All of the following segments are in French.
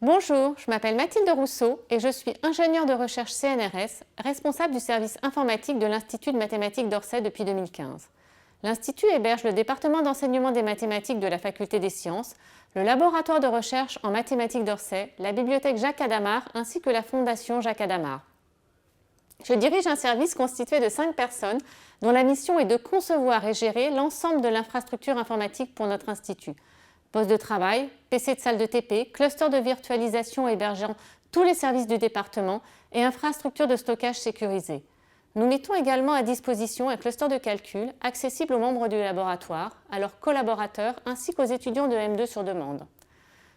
Bonjour, je m'appelle Mathilde Rousseau et je suis ingénieure de recherche CNRS, responsable du service informatique de l'Institut de mathématiques d'Orsay depuis 2015. L'Institut héberge le département d'enseignement des mathématiques de la Faculté des sciences, le laboratoire de recherche en mathématiques d'Orsay, la bibliothèque Jacques Hadamard ainsi que la Fondation Jacques Hadamard. Je dirige un service constitué de 5 personnes dont la mission est de concevoir et gérer l'ensemble de l'infrastructure informatique pour notre institut. Poste de travail, PC de salle de TP, cluster de virtualisation hébergeant tous les services du département et infrastructure de stockage sécurisée. Nous mettons également à disposition un cluster de calcul accessible aux membres du laboratoire, à leurs collaborateurs ainsi qu'aux étudiants de M2 sur demande.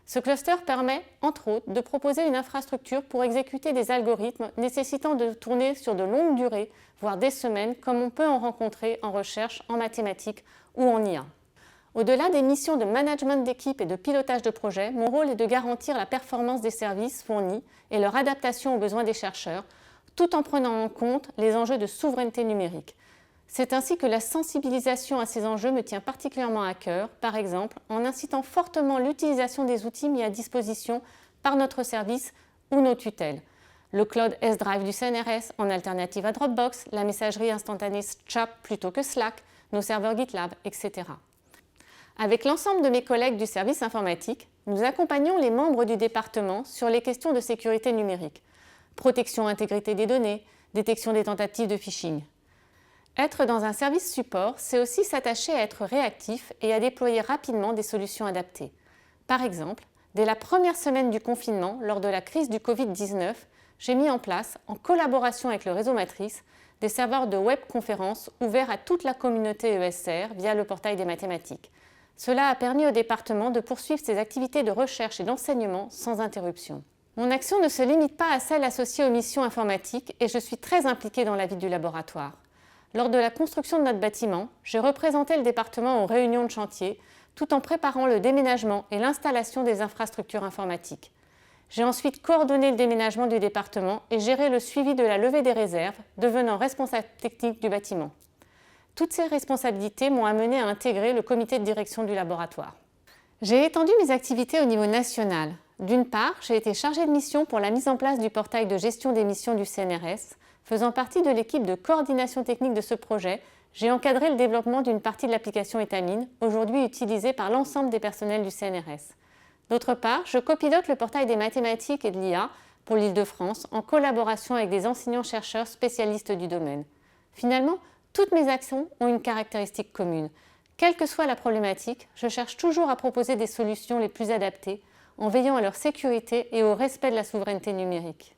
Ce cluster permet, entre autres, de proposer une infrastructure pour exécuter des algorithmes nécessitant de tourner sur de longues durées, voire des semaines, comme on peut en rencontrer en recherche, en mathématiques ou en IA. Au-delà des missions de management d'équipe et de pilotage de projet, mon rôle est de garantir la performance des services fournis et leur adaptation aux besoins des chercheurs, tout en prenant en compte les enjeux de souveraineté numérique. C'est ainsi que la sensibilisation à ces enjeux me tient particulièrement à cœur, par exemple en incitant fortement l'utilisation des outils mis à disposition par notre service ou nos tutelles. Le cloud S-Drive du CNRS en alternative à Dropbox, la messagerie instantanée Chat plutôt que Slack, nos serveurs GitLab, etc. Avec l'ensemble de mes collègues du service informatique, nous accompagnons les membres du département sur les questions de sécurité numérique, protection et intégrité des données, détection des tentatives de phishing. Être dans un service support, c'est aussi s'attacher à être réactif et à déployer rapidement des solutions adaptées. Par exemple, dès la première semaine du confinement, lors de la crise du Covid-19, j'ai mis en place, en collaboration avec le réseau Matrice, des serveurs de webconférence ouverts à toute la communauté ESR via le portail des mathématiques. Cela a permis au département de poursuivre ses activités de recherche et d'enseignement sans interruption. Mon action ne se limite pas à celle associée aux missions informatiques et je suis très impliquée dans la vie du laboratoire. Lors de la construction de notre bâtiment, j'ai représenté le département aux réunions de chantier, tout en préparant le déménagement et l'installation des infrastructures informatiques. J'ai ensuite coordonné le déménagement du département et géré le suivi de la levée des réserves, devenant responsable technique du bâtiment. Toutes ces responsabilités m'ont amené à intégrer le comité de direction du laboratoire. J'ai étendu mes activités au niveau national. D'une part, j'ai été chargée de mission pour la mise en place du portail de gestion des missions du CNRS. Faisant partie de l'équipe de coordination technique de ce projet, j'ai encadré le développement d'une partie de l'application Étamine, aujourd'hui utilisée par l'ensemble des personnels du CNRS. D'autre part, je copilote le portail des mathématiques et de l'IA pour l'Île-de-France en collaboration avec des enseignants-chercheurs spécialistes du domaine. Finalement, toutes mes actions ont une caractéristique commune. Quelle que soit la problématique, je cherche toujours à proposer des solutions les plus adaptées en veillant à leur sécurité et au respect de la souveraineté numérique.